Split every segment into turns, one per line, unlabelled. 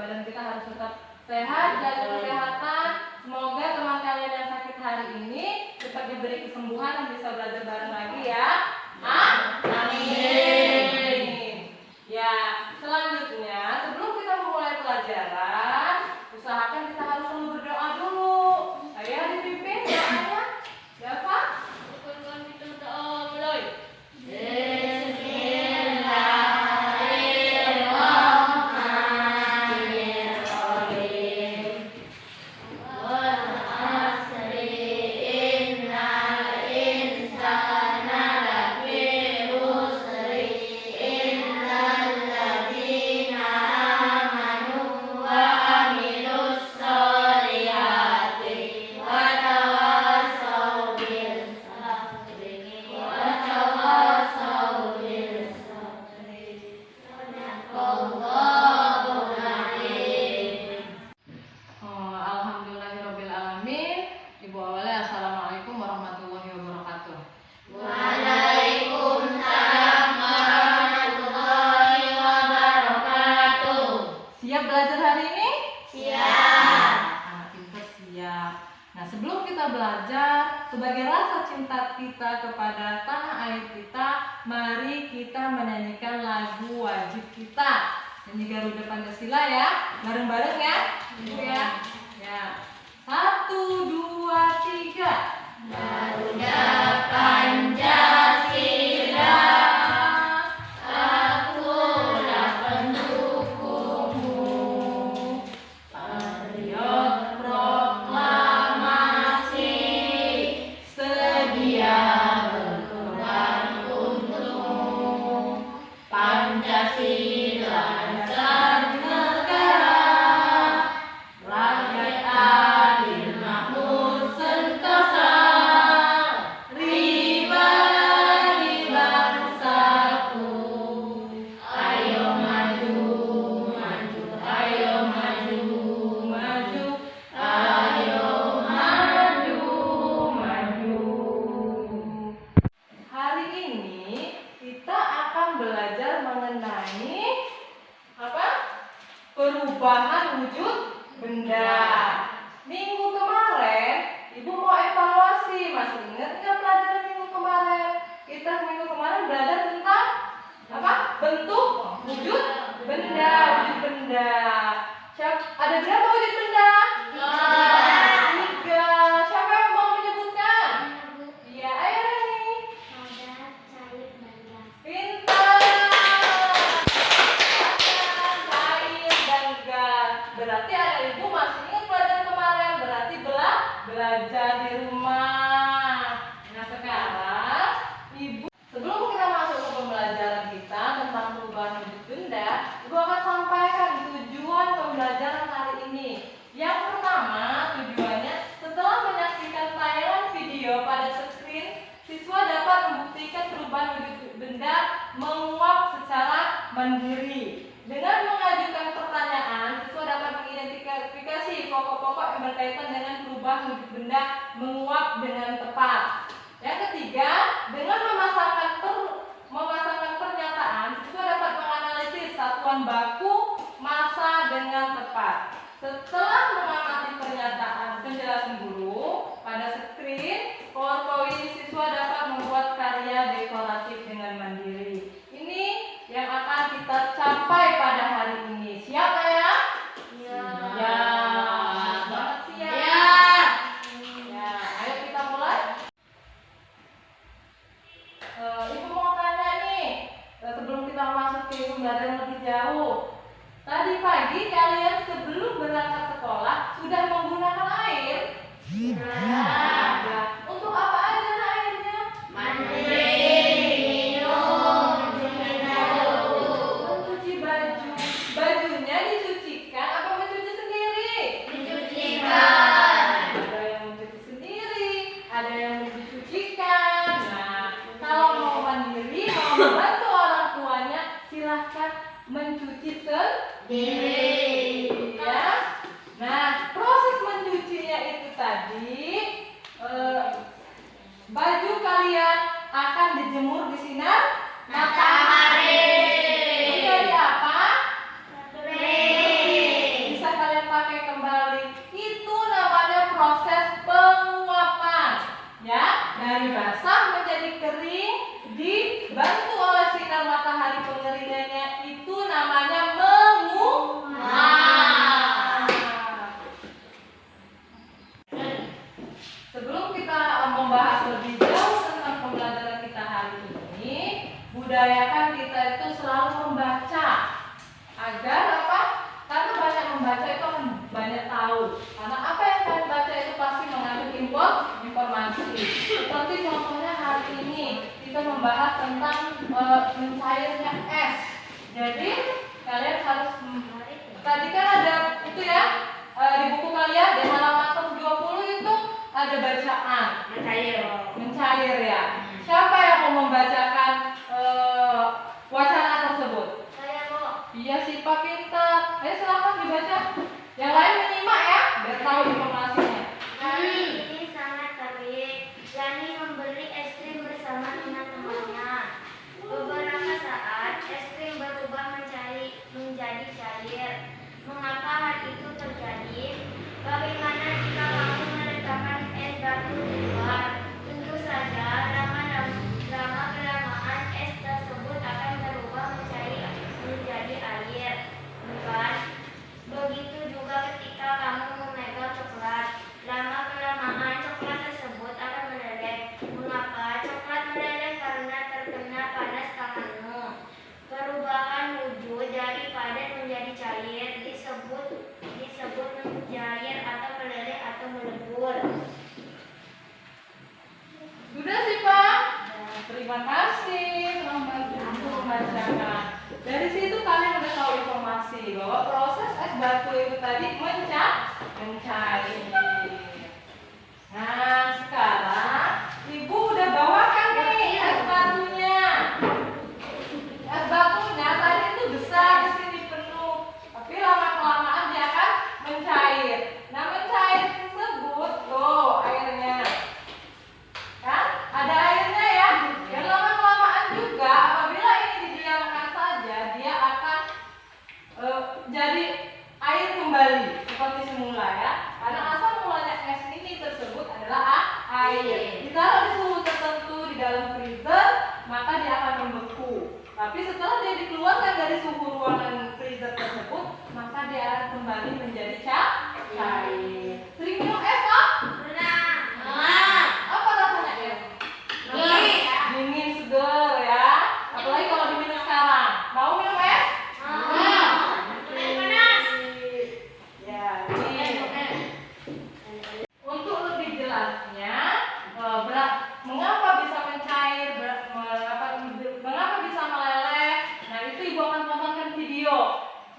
badan kita harus tetap sehat, jaga kesehatan. Semoga teman kalian yang sakit hari ini cepat diberi kesembuhan dan bisa belajar bareng lagi ya. Amin. Ya, selanjutnya sebelum kita memulai pelajaran, usahakan kita harus selalu berdoa dulu. Ayo dipimpin doanya. Siapa? Kita berdoa mulai. Siap belajar hari ini? Siap. Anak pintar siap. Nah, sebelum kita belajar, sebagai rasa cinta kita kepada tanah air kita, mari kita menyanyikan lagu wajib kita. Nyanyi Garuda Pancasila ya, bareng-bareng ya. Ya. Ya. 1, 2, 3. Garuda Pancasila. Perubahan wujud benda. Minggu kemarin Ibu mau evaluasi. Masih ingat nggak pelajaran minggu kemarin? Kita minggu kemarin belajar tentang apa? Bentuk wujud benda. Wujud benda. Ada berapa wujud benda? 3. Siapa yang mau menyebutkan? Iya, ayo Reni. Pintar. Berarti anak ibu masih ingat pelajaran kemarin, berarti belajar di rumah. Nah, sekarang ibu, sebelum kita masuk ke pembelajaran kita tentang perubahan wujud benda, ibu akan sampaikan tujuan pembelajaran hari ini. Yang pertama, tujuannya setelah menyaksikan tayangan video pada screen, siswa dapat membuktikan perubahan wujud benda menguap secara mandiri. Dengan mengajukan pertanyaan, siswa dapat mengidentifikasi pokok-pokok yang berkaitan dengan perubahan wujud benda menguap dengan tepat. Yang ketiga, dengan memasangkan pernyataan, siswa dapat menganalisis satuan baku massa dengan tepat. Setelah mengamati pernyataan penjelasan guru pada screen PowerPoint, siswa dapat membuat karya dekoratif dengan mandiri. Ini yang akan kita capai pada hari ini. Siap ya? Ya. Ya. Banget siap. Ya. Ayo kita mulai. Ibu mau tanya nih, sebelum kita masuk ke pembelajaran lebih jauh. Tadi pagi kalian sebelum berangkat sekolah sudah menggunakan air? Ya. Untuk apa aja airnya? Mandi. Mencuci sendiri ya. Nah, proses mencucinya itu tadi baju kalian akan dijemur di sinar matahari. Dari apa? Matahari. mencairnya es. Jadi kalian harus tadi kan ada itu ya di buku kalian di halaman 120 itu ada bacaan mencair ya. Siapa yang mau membacakan wacana tersebut?
Saya kok.
Iya sih Pak, pintar. Ayo silakan dibaca. Yang lain menyimak ya, biar tahu informasinya.
Hari ini sangat terik. Yani membeli es krim bersama teman-temannya. Beberapa saat es krim berubah menjadi cair. Mengapa hal itu terjadi? Bagaimana jika kamu meletakkan es batu di luar? Tentu saja lama-kelamaan es tersebut akan berubah menjadi air. Bukan? Begitu juga ketika kamu memegang coklat. Lama-kelamaan coklat tersebut akan meleleh. Mengapa coklat meleleh? Karena terkena panas tanganmu. Perubahan wujud dari padat menjadi cair disebut mencair atau meleleh atau melebur.
Sudah sih Pak. Terima kasih membacakan. Dari situ kalian udah tahu informasi bahwa proses es batu itu tadi mencair. Nah sekarang Ibu udah bawakan nih es batunya. Es batunya tadi itu besar, di sini penuh, tapi lama-kelamaan dia akan mencair. Nah mencair tersebut tuh airnya. Kan ada airnya ya, dan lama-kelamaan juga apabila ini didiamkan saja dia akan jadi air kembali seperti semula ya, karena asal mulanya es ini tersebut adalah air. Ditaruh di suhu tertentu di dalam freezer maka dia akan membeku, tapi setelah dia dikeluarkan dari suhu ruangan freezer tersebut maka dia akan kembali menjadi cair. Sering minum es Pak? Apa rasanya es? Dingin, segar ya. Apalagi kalau diminum sekarang. Mau minum es? Ya, ini. Untuk lebih jelasnya, mengapa bisa mencair, mengapa bisa meleleh. Nah, itu Ibu akan tontonkan video.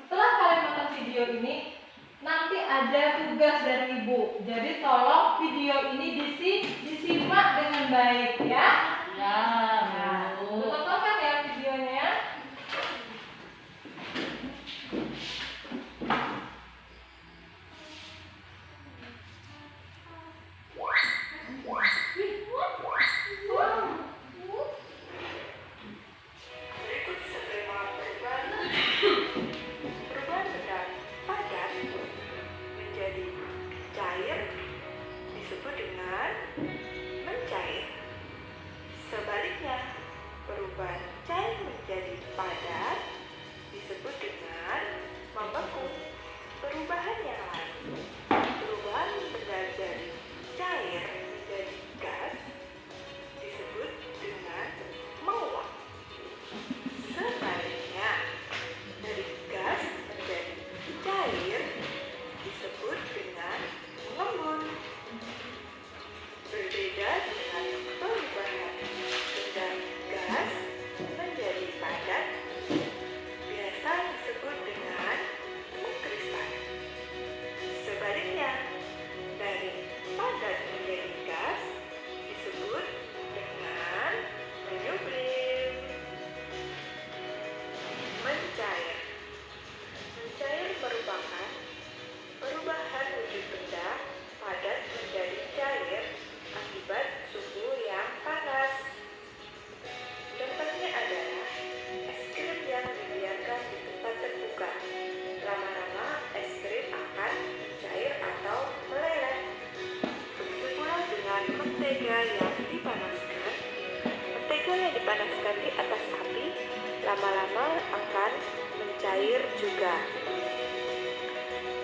Setelah kalian nonton video ini, nanti ada tugas dari Ibu. Jadi tolong video ini disimak dengan baik ya. Nah, tontonkan ya videonya.
Perubahan benda padat menjadi cair disebut dengan mencair. Sebaliknya, perubahan cair menjadi padat disebut dengan membeku. Perubahan yang lain, perubahan benda dari cair menjadi gas disebut dengan menguap. Sebaliknya, dari gas menjadi cair disebut dengan mengembun. Berbeda dengan perubahan benda gas menjadi padat, biasa disebut dengan mengkristal. Sebaliknya, dari padat menjadi gas disebut dengan menyublim. Mencair. Mencair merupakan perubahan wujud benda padat menjadi cair akibat suhu yang panas. Contohnya adalah es krim yang dibiarkan di tempat terbuka. Lama-lama es krim akan cair atau meleleh. Begitu pula dengan mentega yang dipanaskan. Mentega yang dipanaskan di atas api lama-lama akan mencair juga.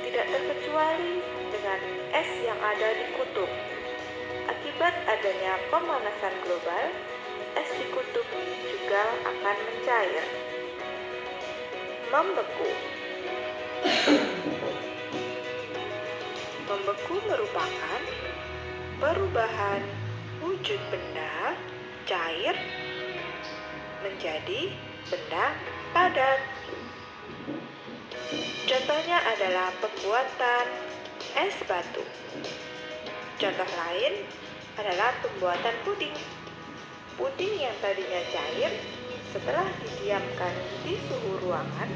Tidak terkecuali dengan es yang ada di kutub. Akibat adanya pemanasan global, es di kutub juga akan mencair. Membeku. Membeku merupakan perubahan wujud benda cair menjadi benda padat. Contohnya adalah pembuatan es batu. Contoh lain adalah pembuatan puding. Puding yang tadinya cair, setelah didiamkan di suhu ruangan,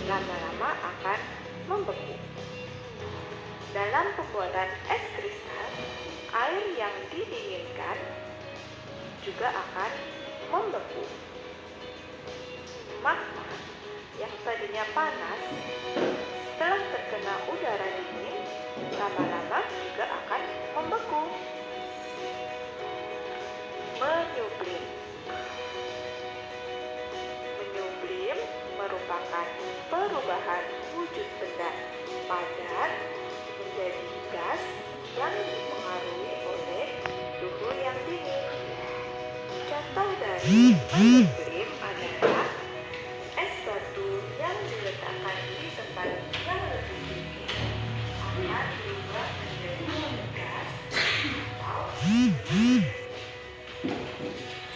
lama-lama akan membeku. Dalam pembuatan es kristal, air yang didinginkan juga akan membeku. Magma yang tadinya panas, setelah terkena udara dingin, lama-lama juga akan membeku. Menyublim. Menyublim merupakan perubahan wujud benda padat menjadi gas yang dipengaruhi oleh suhu yang dingin. Contoh dari menyublim adalah es batu yang diletakkan di tempat yang lebih dingin akan berubah menjadi gas atau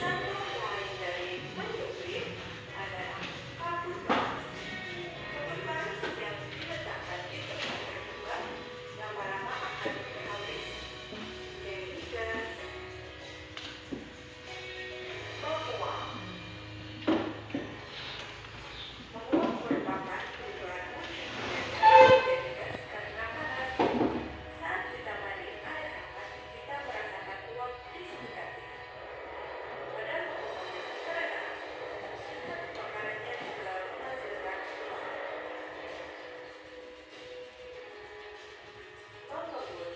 contoh lain dari menyublim adalah kabut panas. Kabut panas yang diletakkan di tempat terbuka lama-lama akan habis jadi gas. Menguap. Menguap merupakan perubahan wujud menjadi gas karena panas. Saat ditamani air hangat, kita merasakan uap di sekitar kita. Pada menguapnya serendah, pembakarannya juga menghasilkan uap. Mengebut.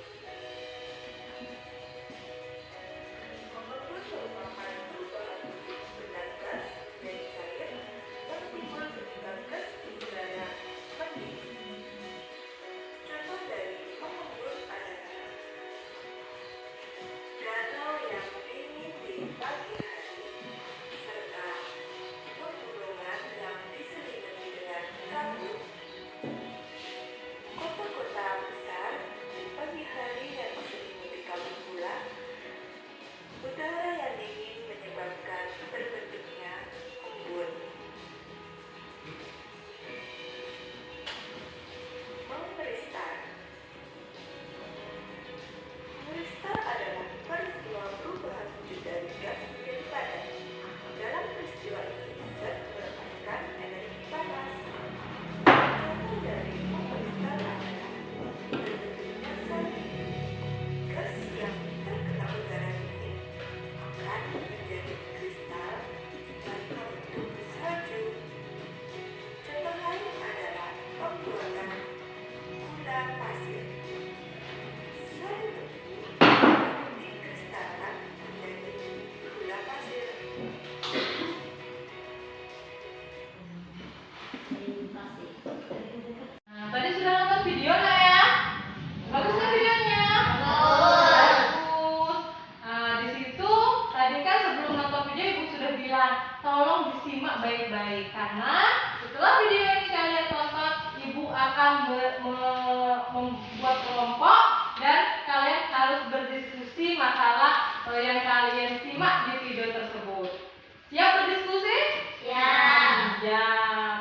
Mengebut merupakan perubahan wujud benda gas menjadi cair yang timbul ketika gas di udara mendidih. Contoh dari mengebut adalah danau yang dingin di pagi hari, serta pegunungan yang diselimuti dengan kabut. Kota-kota besar di pagi hari yang diselimuti kabut pula. Udara yang dingin menyebabkan terbentuknya embun. Mengkristal. Kristal adalah peristiwa perubahan wujud dari gas menjadi padat. Dalam peristiwa ini, zat melepaskan energi panas. Contoh dari mengkristal adalah terbentuknya salju. Gas yang terkena udara dingin akan menjadi kristal dan membentuk salju. Contoh lain adalah pembuatan gula pasir. Sel beku dikristalkan menjadi gula pasir.
Nah, tadi sudah nonton video nggak ya? Bagus nggak videonya? Bagus. Nah, di situ tadi kan sebelum nonton video ibu sudah bilang tolong disimak baik-baik karena setelah video ini kalian tonton, ibu akan membuat kelompok dan kalian harus berdiskusi masalah yang kalian simak di video tersebut. Siap berdiskusi?
Ya.
Siap.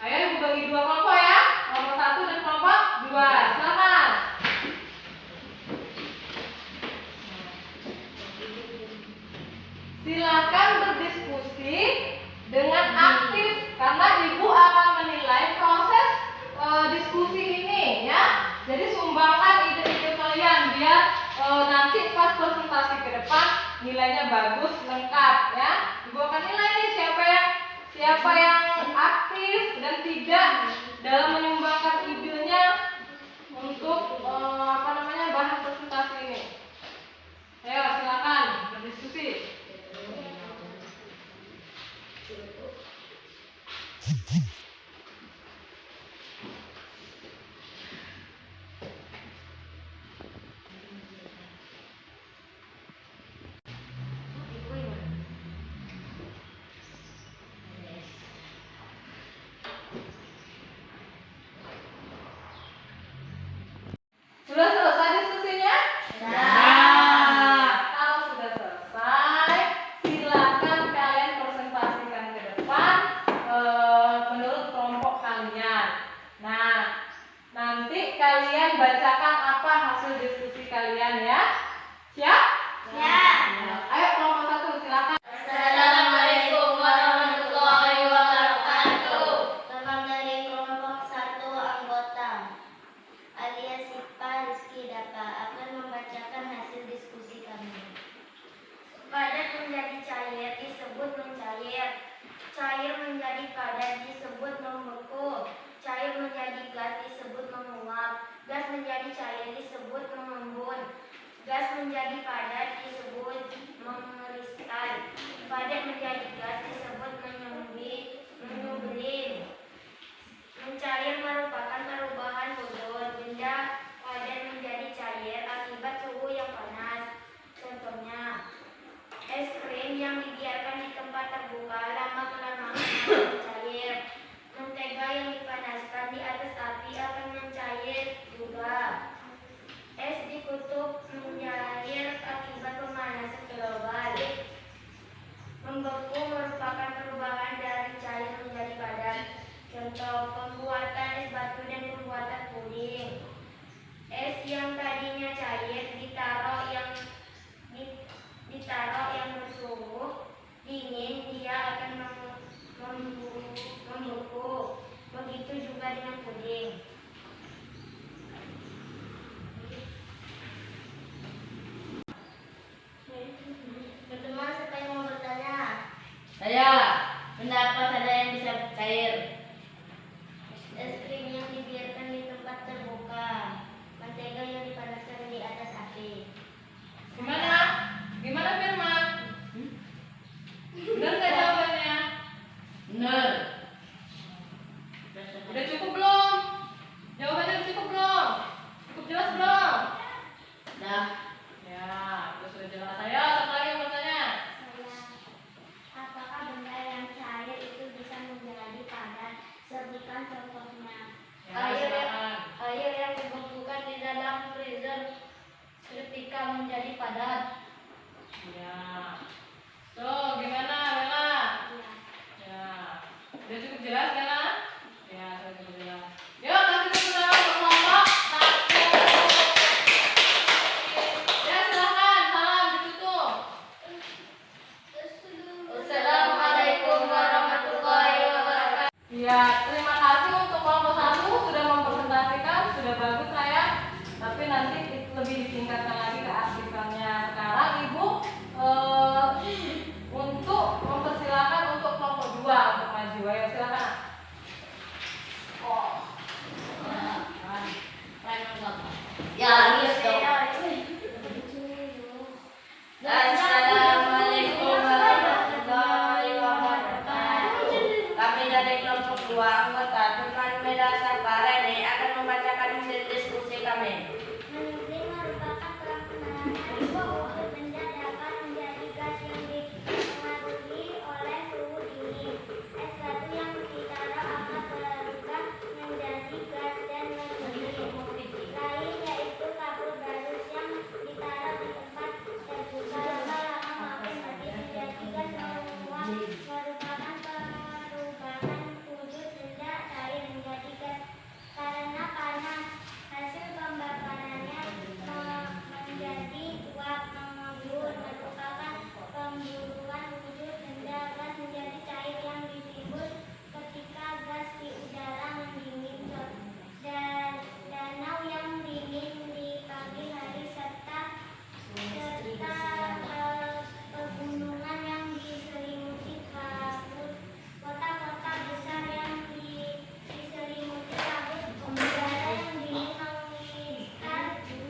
Ayo ibu bagi dua kelompok ya, kelompok 1 dan kelompok 2. Silakan. Silakan berdiskusi dengan aktif karena ibu akan menilai proses diskusi ini ya. Jadi sumbangkan ide-ide kalian biar nanti pas presentasi ke depan nilainya bagus lengkap ya. Ibu akan nilai nih siapa yang aktif dan tidak dalam menyumbangkan idenya untuk bahan presentasi ini. Ayo silakan berdiskusi. Sudah selesai diskusinya? Nah, kalau sudah selesai, silakan kalian presentasikan ke kelompok kalian. Nah, nanti kalian bacakan apa hasil diskusi kalian ya. Siap?
Ya.
Ayo kelompok 1 silakan.
Assalamualaikum warahmatullahi wabarakatuh. Teman dari kelompok 1 anggota alias Sipa Rizky Dapa akan membacakan hasil diskusi kami. Padat menjadi cair disebut mencair. Cair menjadi padat disebut membeku. Cair menjadi gas disebut menguap. Gas menjadi cair disebut mengembun. Gas menjadi padat disebut mengeriskan. Padat menjadi gas disebut menyublim. Mencair merupakan perubahan volume benda padat menjadi cair akibat suhu yang panas. Contohnya, es krim yang dibiarkan di tempat terbuka lama-kelamaan akan mencair. Mentega yang dipanaskan di atas api akan mencair juga. Es di kutub mencair akibat pemanasan global. Membeku merupakan perubahan dari cair menjadi padat. Contoh pembuatan es batu dan pembuatan puding. Es yang tadinya cair ditaruh yang bersuhu dingin, dia akan membeku. Begitu juga dengan puding. Teman-teman, siapa yang mau bertanya?
Saya, pendapat ada yang bisa cair.
Es krim yang dibiarkan di tempat terbuka. Mentega yang dipanaskan di atas api.
Gimana? Gimana Firman? Benar nggak jawabannya?
Benar.
Udah cukup belum? Jawabannya udah cukup belum? Cukup jelas belum?
Dah.
Ya, itu sudah jelas. Ayo, satu lagi yang bertanya.
Apakah benda yang cair itu bisa menjadi padat? Sebutkan contohnya.
Ya, silakan.
Air yang dibekukan di dalam freezer seketika menjadi padat.
Ya. So, gimana Bella? Ya. Udah cukup jelas Bella? Ya, sudah cukup jelas. Yuk, kasih tepuk tangan untuk kelompok 1. Ya, silakan. Salam ditutup.
Assalamualaikum warahmatullahi wabarakatuh.
Ya, terima kasih untuk kelompok 1 sudah mempresentasikan, sudah bagus saya. Tapi nanti lebih ditingkatkan lagi keaktifannya. Sekarang Ibu untuk mempersilakan untuk kelompok 2 untuk maju. Ayo silakan.
Ya, lihat dong. Assalamualaikum warahmatullahi wabarakatuh. Kami dari kelompok 2 anggota Teman Merah Sapa Rene akan membacakan hasil diskusi kami.
Mengembun merupakan perakiraan bahwa benda dapat menjadi gas yang dipengaruhi oleh suhu dingin. Es batu yang ditaruh akan berubah menjadi gas dan mengembun. Lain yaitu kapur barus yang ditaruh di tempat terbuka lama-lama makin habis menjadi gas menguap. Merupakan perubahan wujud benda cair menjadi gas karena panas. Hasil pembakarannya menjadi uap. Mengembun merupakan pemburuan wujud benda gas menjadi cair yang ditimbun ketika gas di udara mendingin. Danau yang dingin di pagi hari serta pegunungan yang diselimuti kabut. Kota-kota besar yang diselimuti kabut. Udara yang dingin mengiskan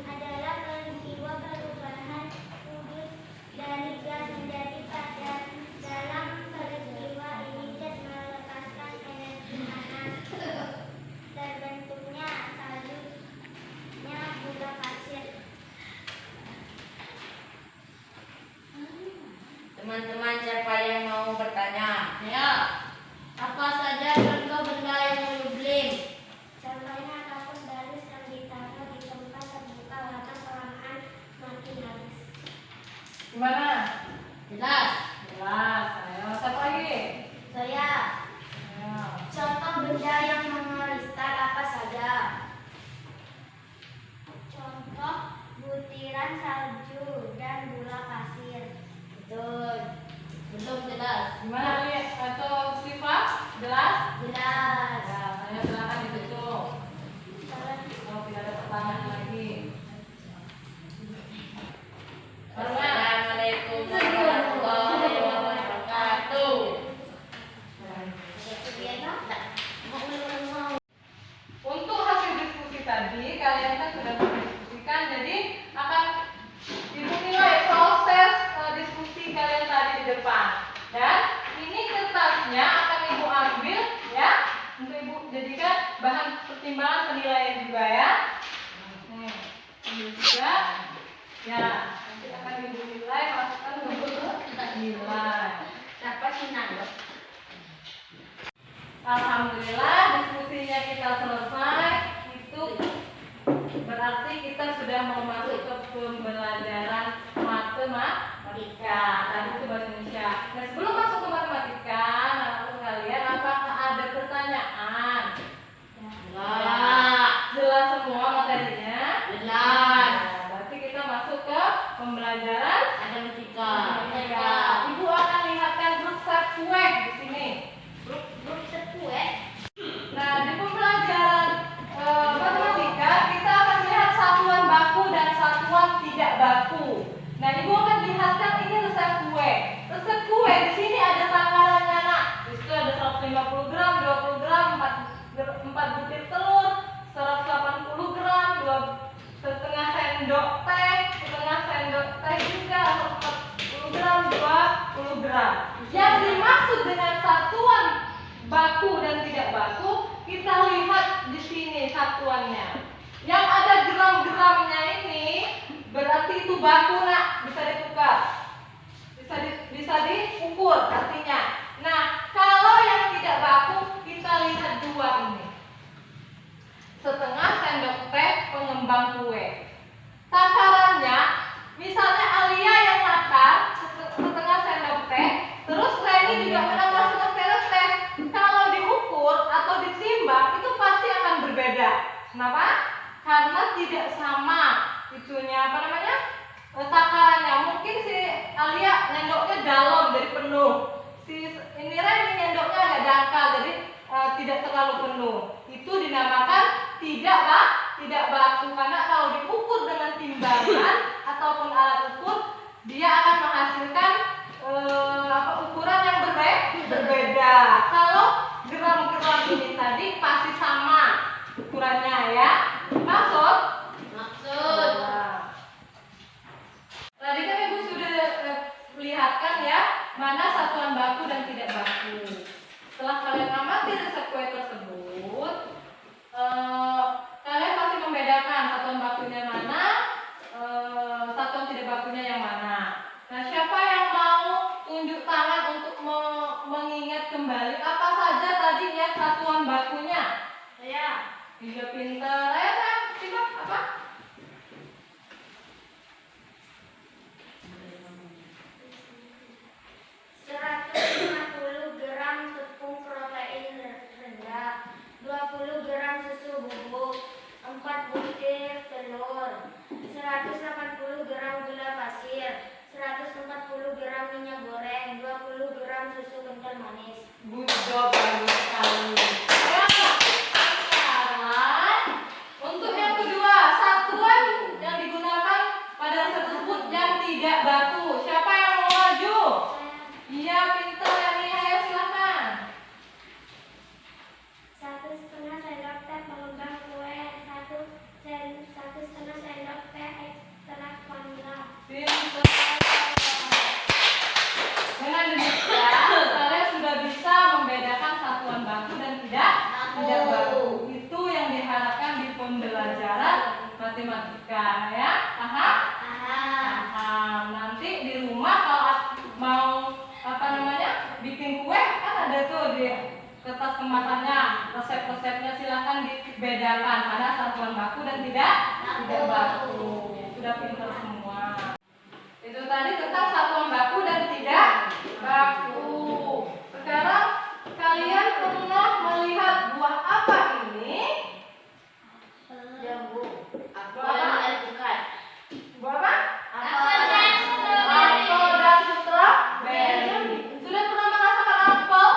adalah peristiwa perubahan wujud dari gas menjadi padat. Dalam peristiwa ini gas melepaskan energi panas. Terbentuknya saljunya gula pasir.
Teman-teman, siapa yang mau bertanya?
Ya.
Apa saja contoh benda yang menyublim?
Contohnya kapur barus yang ditaruh di tempat terbuka lama-kelamaan makin habis.
Gimana?
Jelas.
Jelas. Ayo, satu lagi.
Saya
Ayo.
contoh benda yang
jadikan bahan pertimbangan penilaian juga ya. Ini juga ya, nanti akan ibu nilai, masukkan ke buku nilai.
Dapat senang.
Alhamdulillah diskusinya kita selesai. Itu berarti kita sudah mau masuk ke pembelajaran matematika. Tadi itu bahasa Indonesia. Nah, sebelum masuk ke matematika, anak-anak sekalian, apakah ada pertanyaan?
Enggak.
Jelas semua materinya?
Jelas.
Nah, berarti kita masuk ke pembelajaran
Matematika.
matematika. Ibu akan lihatkan resep kue di sini.
Grup sekue.
Nah, di pembelajaran matematika kita akan melihat satuan baku dan satuan tidak baku. Nah, ibu akan lihatkan ini resep kue. Resep kue di sini ada takarannya, nak. Di situ ada 150 gram, 20 gram, 4 butir telur, 180 gram, 2,5 sendok teh, setengah sendok teh juga, 40 gram, 20 gram. Yang dimaksud dengan satuan baku dan tidak baku, kita lihat di sini satuannya. Yang ada gram-gramnya ini berarti itu baku, nak, bisa ditukar, bisa diukur artinya. Nah, kalau yang tidak baku kita lihat dua ini. Setengah sendok teh pengembang kue. Takarannya, misalnya Alia yang nakar setengah sendok teh, terus Reni juga menambah setengah sendok teh. Kalau diukur atau ditimbang itu pasti akan berbeda. Kenapa? Karena tidak sama itunya takarannya. Mungkin si Alia nyendoknya dalam jadi penuh. Si ini Reni nyendoknya agak dangkal jadi tidak terlalu penuh. Itu dinamakan tidak baku, karena kalau diukur dengan timbangan ataupun alat ukur, dia akan menghasilkan ukuran yang berbeda. Kalau gram-gram ini tadi pasti sama ukurannya ya. Maksud? Nah, tadi kan ibu sudah lihatkan ya mana satuan baku dan tidak baku. Setelah kalian amati resep kue tersebut, kalian pasti membedakan satuan bakunya mana, satuan tidak bakunya yang mana. Nah, siapa yang mau tunjuk tangan untuk mengingat kembali apa saja tadi yang satuan bakunya?
Saya.
Iya, pintar. Ayo, saya simak apa?
gram tepung protein rendah, 20 gram susu bubuk, 4 butir telur, 180 gram gula pasir, 140 gram minyak goreng, 20 gram susu kental manis.
Good job, bagus sekali. Ayo, sekarang untuk yang kedua, satuan yang digunakan pada resep tersebut yang tidak baku. Siapa yang mau maju? Iya, pintar ya nih. Ayo silakan.
1,5 sendok teh pengembang kue, 1,5 sendok teh ekstrak vanila.
Pintar. Dengan demikian, kalian sudah bisa membedakan satuan baku dan tidak baku. Itu yang diharapkan di pembelajaran matematika ya. Paham? Paham. Nanti di rumah kalau mau bikin kue kan ada tuh di kertas kemasannya resep-resepnya, silahkan dibedakan mana satuan baku dan tidak baku. Sudah pintar semua. Itu tadi tentang satuan baku dan tidak baku. Sekarang kalian pernah melihat buah apa ini?
Jambu.
Buah apa? Buah apa?
Apel dan
Apel dan strawberry. Sudah pernah merasakan apel?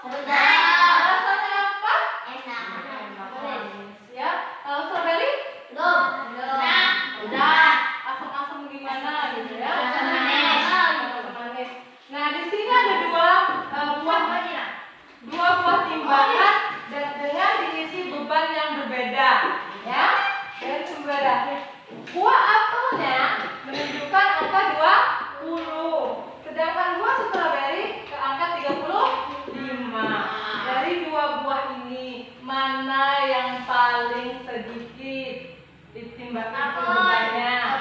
Rasanya apa? Ya. Kalau strawberry? Asam-asam gimana gitu ya? Asam manis. Nah, di sini ada dua buah timbangan dan dengan diisi beban yang berbeda, ya. Dan berbeda. Buah apelnya menunjukkan angka 20, sedangkan buah strawberry ke angka 35. Dari dua buah ini, mana mana yang paling sedikit ditimbang bebannya?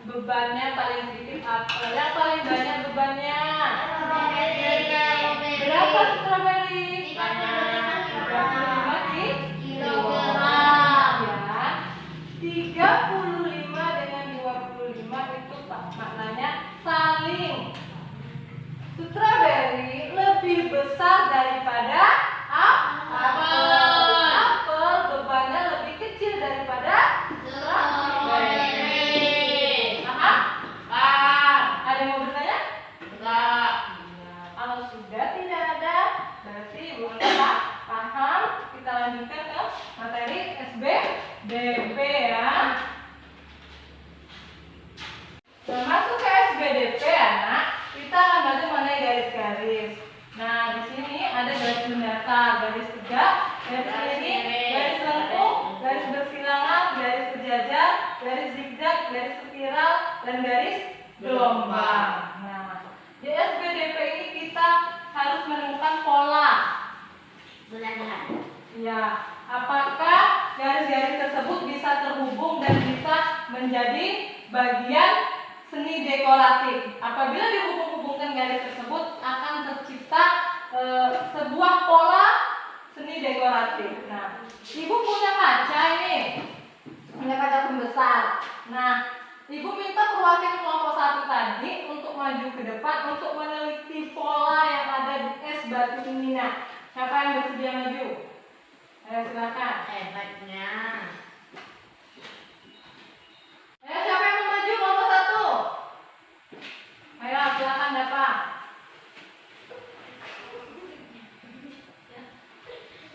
Bebannya paling sedikit apel. Yang paling banyak bebannya berapa strawberry? 35 kilogram. Ya. 35 dengan 25 itu maknanya saling. Strawberry lebih besar daripada apel. Apel bebannya lebih kecil daripada strawberry. Paham? Ada yang mau bertanya? Enggak. Kalau sudah tidak ada, berarti Ibu paham. Kita lanjutkan ke materi SBDP ya. Nah, masuk ke SBDP anak, kita akan bantu mengenai garis-garis. Nah, di sini ada garis mendatar, garis tegak, garis lurus, garis lengkung, garis bersilangan, garis berjajar, garis zigzag, garis spiral, dan garis gelombang. Nah, di SBDP ini kita harus menemukan pola. Ya, apakah garis-garis tersebut bisa terhubung dan bisa menjadi bagian seni dekoratif? Apabila dihubung-hubungkan garis tersebut akan tercipta sebuah pola seni dekoratif. Nah, Ibu punya kaca ini, punya kaca pembesar. Nah, Ibu minta perwakilan kelompok 1 tadi untuk maju ke depan untuk meneliti pola yang ada di es batu ini. Nah, siapa yang bersedia maju? Ayo silakan.
Hebatnya.
Ayo siapa yang mau maju kelompok 1? Ayo silakan Bapak.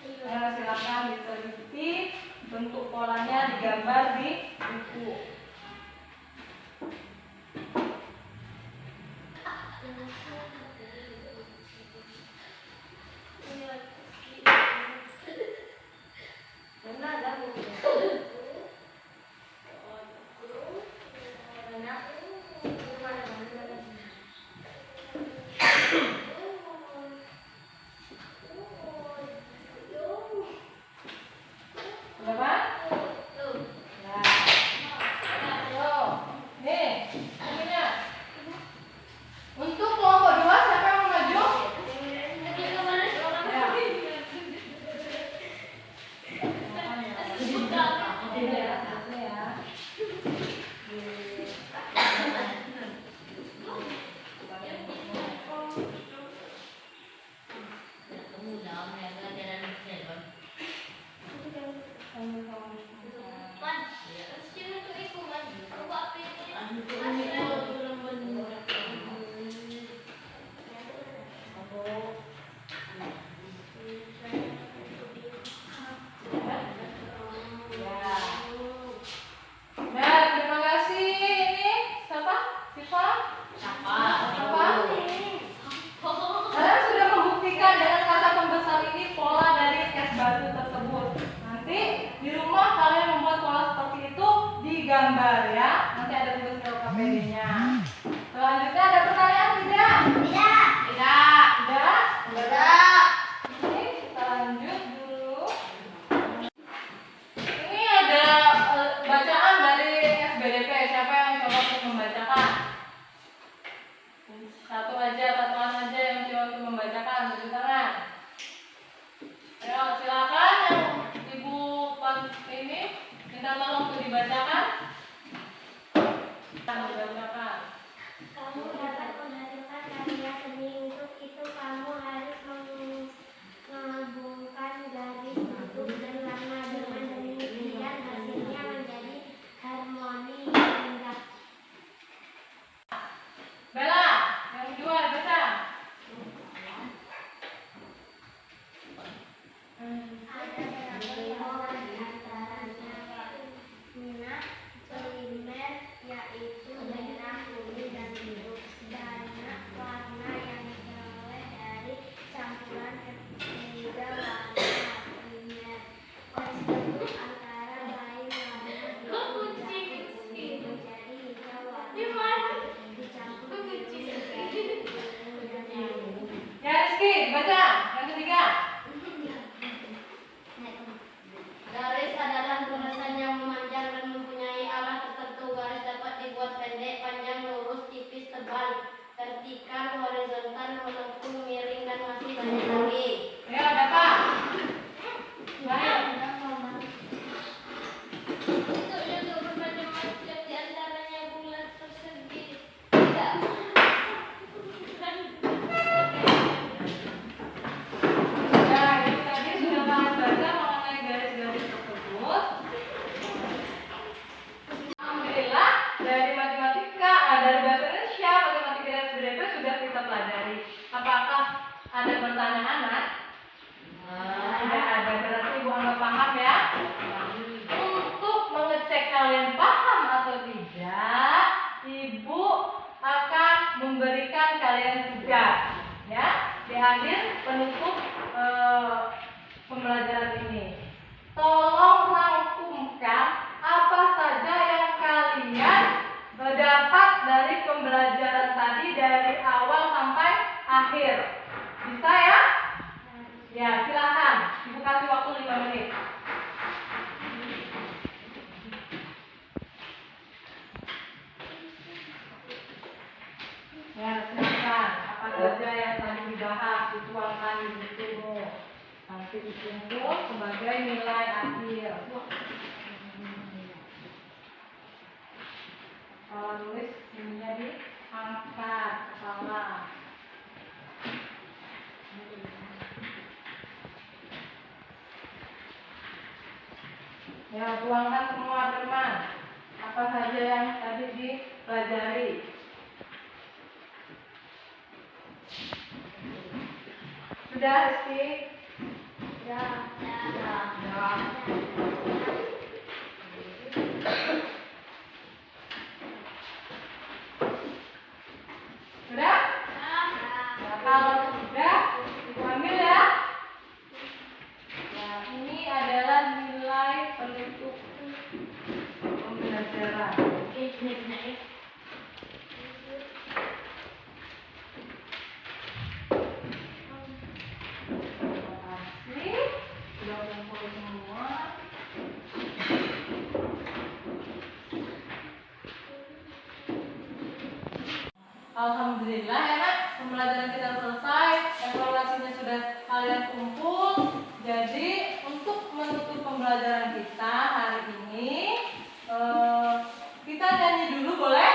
Ayo silakan diteliti bentuk polanya digambar di buku. Berapa? Ya. Ayo. Nih, ininya. Untuk kelompok 2 siapa yang mau maju? Nah, terima kasih. Ini siapa? Siva? Kalian sudah membuktikan dengan kaca pembesar ini pola dari es batu tersebut. Nanti di rumah kalian membuat pola seperti itu digambar ya. Nanti ada tugas LKPD-nya. Selanjutnya ada pertanyaan tidak? Tidak. Ini kita lanjut dulu. Ini ada bacaan dari SBDP. Siapa yang coba untuk membacakan? Satuan aja yang coba untuk membacakan. Tunjuk tangan. Ayo silakan yang Ibu ini minta tolong untuk dibacakan. Dibacakan.
Kamu dapat menghasilkan karya seni. Untuk itu kamu harus menghubungkan garis bentuk dan warna. Dengan demikian hasilnya menjadi harmoni yang indah.
Bella, yang kedua baca.
Ada beberapa di antaranya minat primer, yaitu merah, kuning, dan biru. Banyak warna yang diperoleh dari campuran ketiga warna primer. Tersebut antara lain warna biru dicampur kuning menjadi hijau, warna dicampur biru menjadi kuning dan biru.
Ya Rizky, baca yang ketiga. berarti Ibu anggap paham ya. Nah, untuk mengecek kalian paham atau tidak, Ibu akan memberikan kalian tugas ya di akhir penutup pembelajaran ini. Tolong rangkumkan apa saja yang kalian dapat dari pembelajaran tadi dari awal sampai akhir. Bisa ya? Ya, silakan. Ibu kasih waktu 5 menit. Ya, silakan. Apa saja yang tadi dibahas, dituangkan di bukumu. Nanti dikumpul sebagai nilai akhir. Kalau nulis ininya diangkat kepala. Ya, tuangkan semua teman. Apa saja yang tadi dipelajari. Sudah, Rizky? Ya. Sudah? Nah, kalau sudah, Ibu ambil ya. Nah, ini adalah nilai penutup pembelajaran. Sudah kumpul semua. Alhamdulillah ya nak, pembelajaran kita selesai, evaluasinya sudah kalian kumpul. Jadi untuk menutup pembelajaran kita hari ini, kita nyanyi dulu boleh?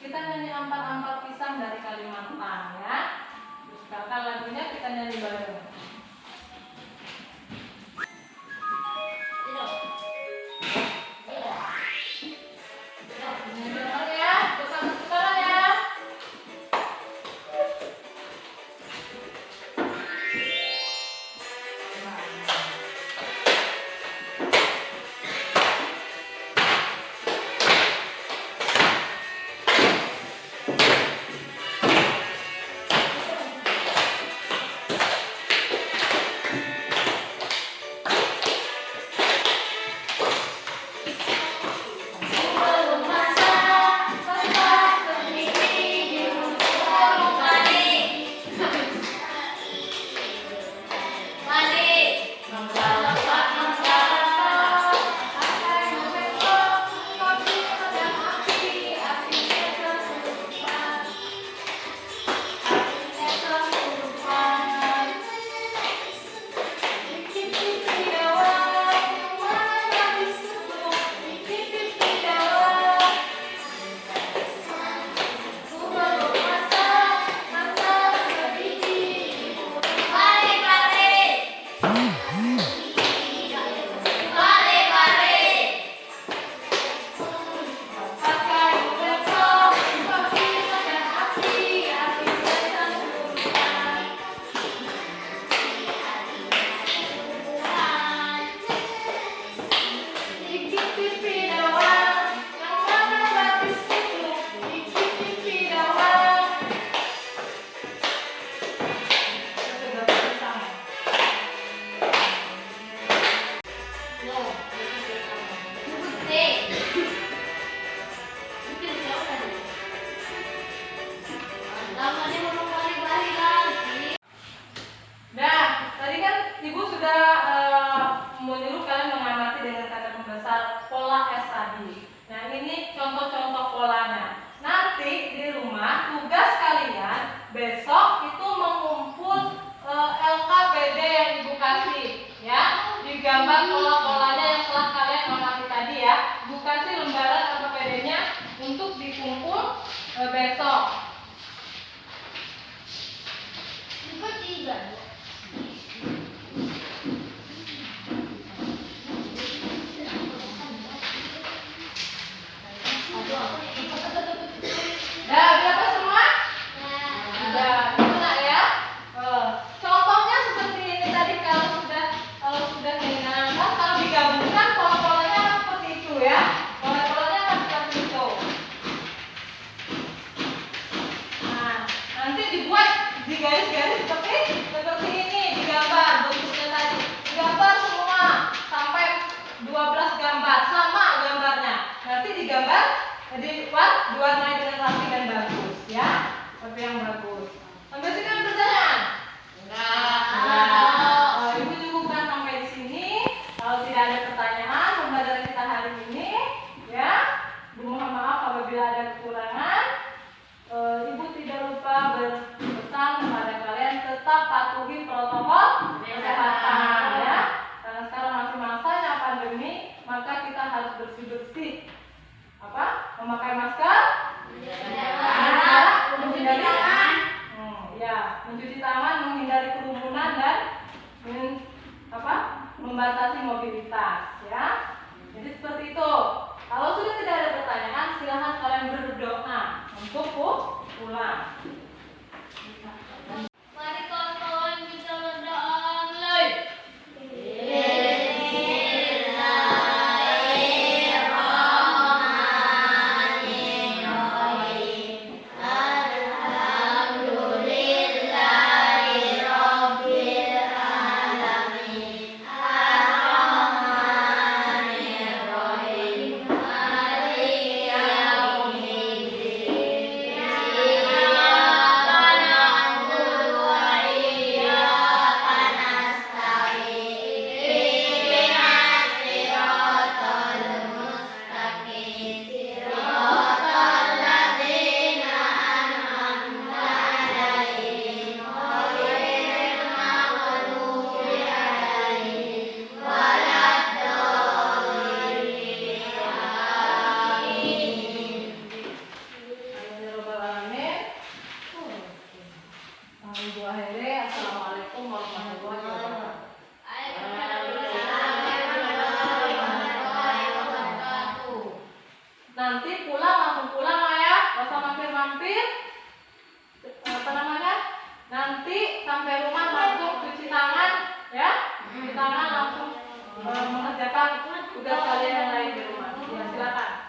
Kita nyanyi ampat-ampat pisang dari Kalimantan ya. Terus kakak lagunya kita nyanyi bareng. gambar pola-polanya yang telah kalian amati tadi ya. Ibu kasih lembaran atau PD-nya untuk dikumpul besok. Itu 3. membatasi mobilitas, ya. Jadi seperti itu. Kalau sudah tidak ada pertanyaan, silahkan kalian berdoa untuk pulang.
Mari kawan-kawan bisa berdoa mulai.
Assalamualaikum warahmatullahi wabarakatuh. Nanti pulang langsung pulang lah ya, nggak usah mampir-mampir. Apa namanya? Nanti sampai rumah langsung cuci tangan, ya. Cuci tangan langsung mengerjakan tugas kalian yang lain di rumah. Ya, silakan.